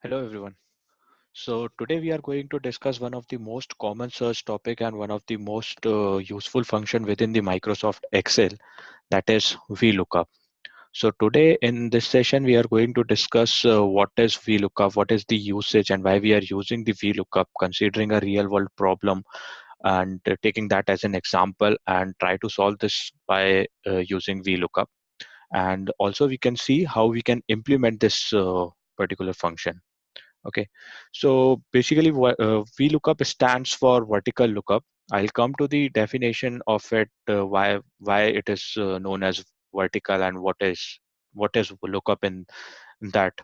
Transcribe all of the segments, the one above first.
Hello everyone. So today we are going to discuss one of the most common search topic and one of the most useful function within the Microsoft Excel, that is VLOOKUP. So today in this session we are going to discuss what is VLOOKUP, what is the usage and why we are using the VLOOKUP, considering a real world problem and taking that as an example and try to solve this by using VLOOKUP. And also we can see how we can implement this particular function. Okay, so basically VLOOKUP stands for vertical lookup. I'll come to the definition of it, why it is known as vertical and what is lookup in that.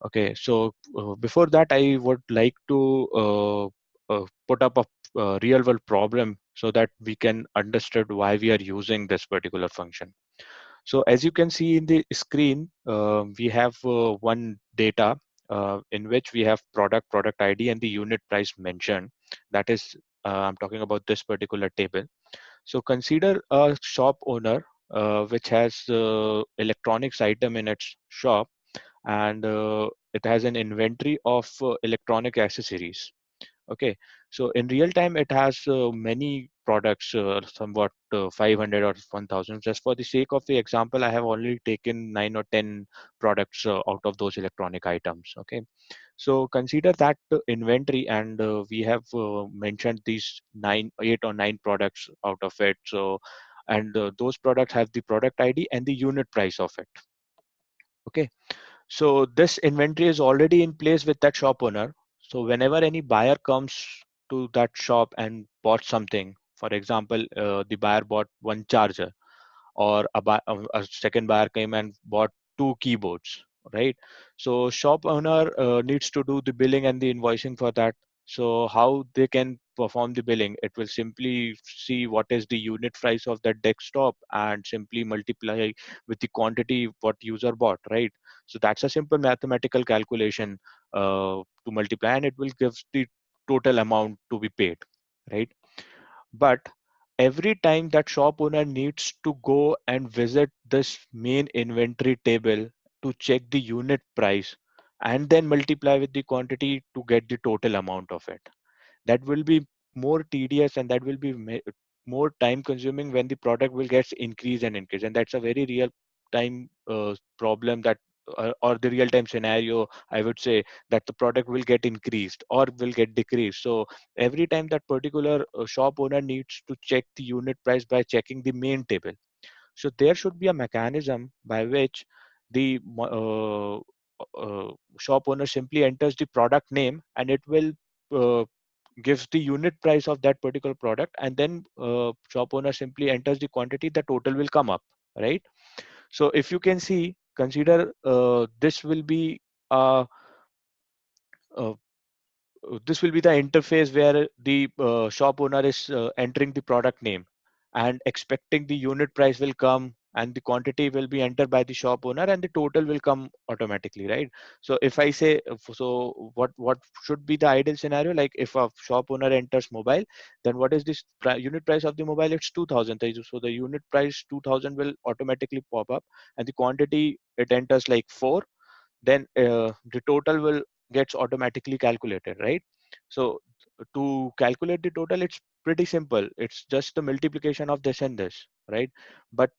Okay, so before that, I would like to put up a real world problem so that we can understand why we are using this particular function. So as you can see in the screen, we have one data in which we have product ID, and the unit price mentioned. That is, I'm talking about this particular table. So consider a shop owner which has electronics item in its shop, and it has an inventory of electronic accessories. Okay, so in real time, it has many products, somewhat 500 or 1000. Just for the sake of the example, I have only taken 9 or 10 products out of those electronic items. Okay, so consider that inventory, and we have mentioned these 8 or 9 products out of it. So, and those products have the product ID and the unit price of it. Okay, so this inventory is already in place with that shop owner. So whenever any buyer comes to that shop and bought something, for example, the buyer bought one charger, or a second buyer came and bought 2 keyboards, right? So shop owner needs to do the billing and the invoicing for that. So how they can perform the billing? It will simply see what is the unit price of that desktop and simply multiply with the quantity what user bought, right? So that's a simple mathematical calculation to multiply, and it will give the total amount to be paid, right? But every time that shop owner needs to go and visit this main inventory table to check the unit price and then multiply with the quantity to get the total amount of it, that will be more tedious, and that will be more time consuming when the product will get increase and increase. And that's a very real time problem, that or the real time scenario, I would say, that the product will get increased or will get decreased. So every time that particular shop owner needs to check the unit price by checking the main table. So there should be a mechanism by which the shop owner simply enters the product name, and it will uh, gives the unit price of that particular product, and then shop owner simply enters the quantity, the total will come up, right? So if you can see, consider this will be uh, uh, this will be the interface where the shop owner is entering the product name and expecting the unit price will come, and the quantity will be entered by the shop owner, and the total will come automatically, right? So if I say, so what should be the ideal scenario? Like if a shop owner enters mobile, then what is this unit price of the mobile? It's 2000. So the unit price 2000 will automatically pop up, and the quantity it enters like 4, then the total will gets automatically calculated, right? So to calculate the total, it's pretty simple. It's just the multiplication of this and this, right? But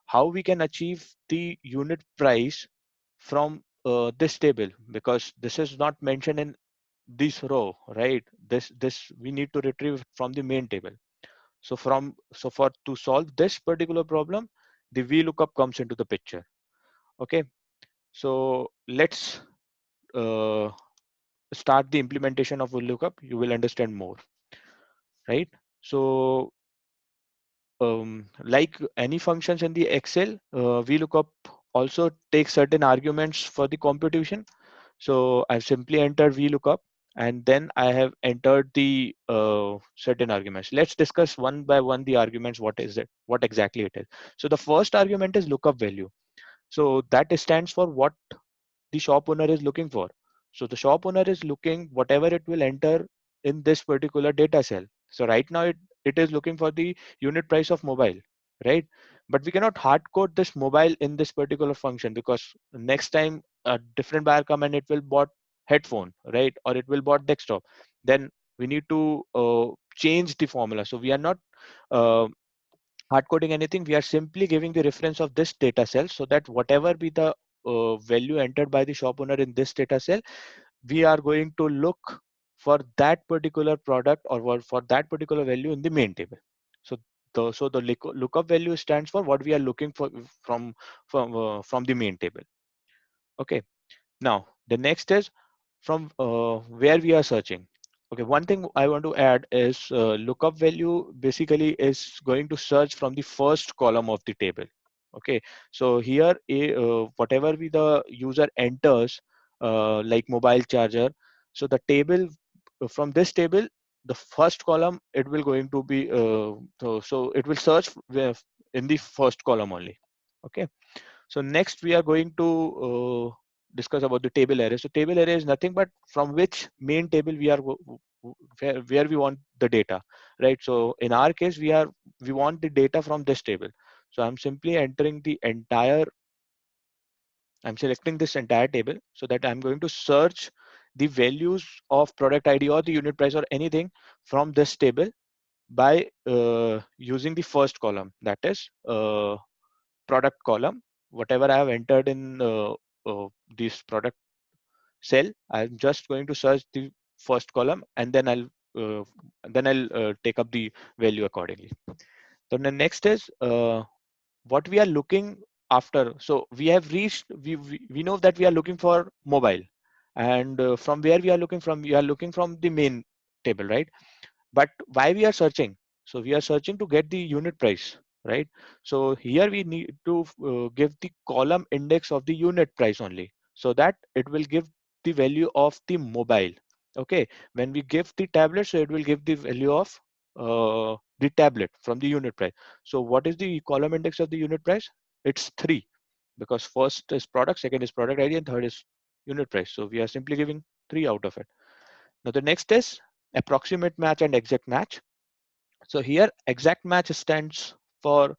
how we can achieve the unit price from this table, because this is not mentioned in this row, right? This we need to retrieve from the main table. So for to solve this particular problem, the VLOOKUP comes into the picture. Okay, so let's uh, start the implementation of VLOOKUP. You will understand more, right? So like any functions in the Excel, VLOOKUP also takes certain arguments for the computation. So I've simply entered VLOOKUP, and then I have entered the certain arguments. Let's discuss one by one the arguments. What is it? What exactly it is? So the first argument is lookup value. So that stands for what the shop owner is looking for. So the shop owner is looking whatever it will enter in this particular data cell. So right now it is looking for the unit price of mobile, right? But we cannot hard code this mobile in this particular function, because next time a different buyer come and it will bought headphone, right? Or it will bought desktop. Then we need to change the formula. So we are not uh, hard coding anything. We are simply giving the reference of this data cell, so that whatever be the value entered by the shop owner in this data cell, we are going to look for that particular product or for that particular value in the main table. So the lookup value stands for what we are looking for from the main table. Okay. Now the next is from where we are searching. Okay, one thing I want to add is lookup value basically is going to search from the first column of the table. Okay, so here whatever be the user enters, like mobile charger, so the table from this table, the first column it will going to be so it will search in the first column only. Okay, so next we are going to discuss about the table array. So table array is nothing but from which main table we are where we want the data, right? So in our case, we want the data from this table. So I'm simply entering the entire. I'm selecting this entire table so that I'm going to search the values of product ID or the unit price or anything from this table by using the first column, that is product column. Whatever I have entered in this product cell, I'm just going to search the first column, and then I'll take up the value accordingly. So the next is what we are looking after. So we have reached, we know that we are looking for mobile, and from where we are looking from, we are looking from the main table, right? But why we are searching? So we are searching to get the unit price, right? So here we need to give the column index of the unit price only, so that it will give the value of the mobile. Okay, when we give the tablet, so it will give the value of the tablet from the unit price. So what is the column index of the unit price? It's 3, because first is product, second is product ID, and third is unit price. So we are simply giving 3 out of it. Now the next is approximate match and exact match. So here exact match stands for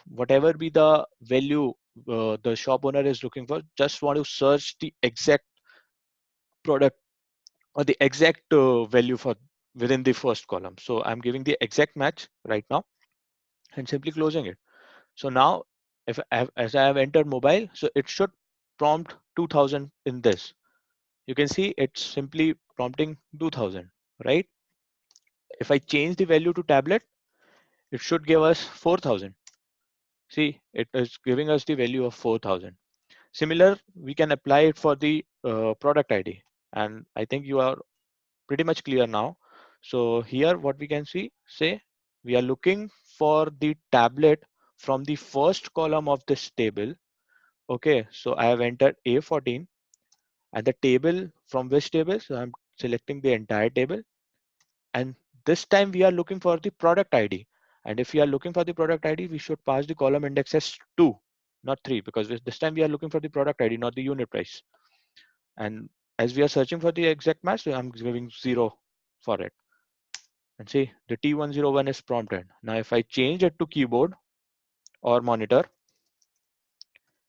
whatever be the value the shop owner is looking for. Just want to search the exact product or the exact value for within the first column. So I'm giving the exact match right now and simply closing it. So now if as I have entered mobile, so it should prompt 2000 in this. You can see it's simply prompting 2000, right? If I change the value to tablet, it should give us 4000. See, it is giving us the value of 4000. Similar, we can apply it for the product ID. And I think you are pretty much clear now. So here what we can see, say, we are looking for the tablet from the first column of this table. Okay, so I have entered A14 and the table from which table? So I'm selecting the entire table. And this time we are looking for the product ID. And if we are looking for the product ID, we should pass the column index as 2, not 3, because this time we are looking for the product ID, not the unit price. And as we are searching for the exact match, so I'm giving 0 for it. And see, the T101 is prompted. Now, if I change it to keyboard or monitor,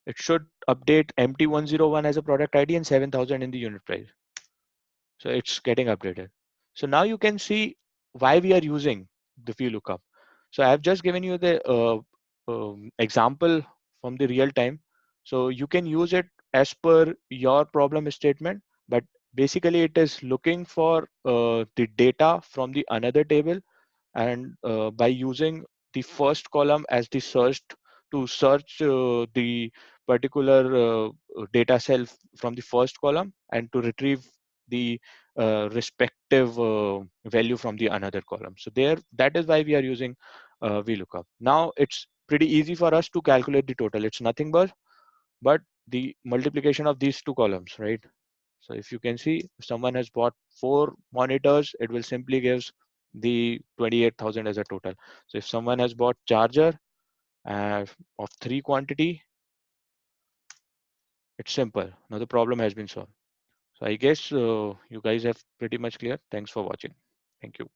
it should update MT101 as a product ID and 7000 in the unit price. So it's getting updated. So now you can see why we are using the VLOOKUP. So I have just given you the example from the real time. So you can use it as per your problem statement, but basically it is looking for the data from the another table, and by using the first column as the searched to search the particular data cell from the first column and to retrieve the respective value from the another column. So there, that is why we are using VLOOKUP. Now it's pretty easy for us to calculate the total. It's nothing but the multiplication of these two columns, right? So if you can see, if someone has bought 4 monitors, it will simply gives the 28,000 as a total. So if someone has bought charger of 3 quantity, it's simple. Now the problem has been solved. So I guess you guys have pretty much clear. Thanks for watching. Thank you.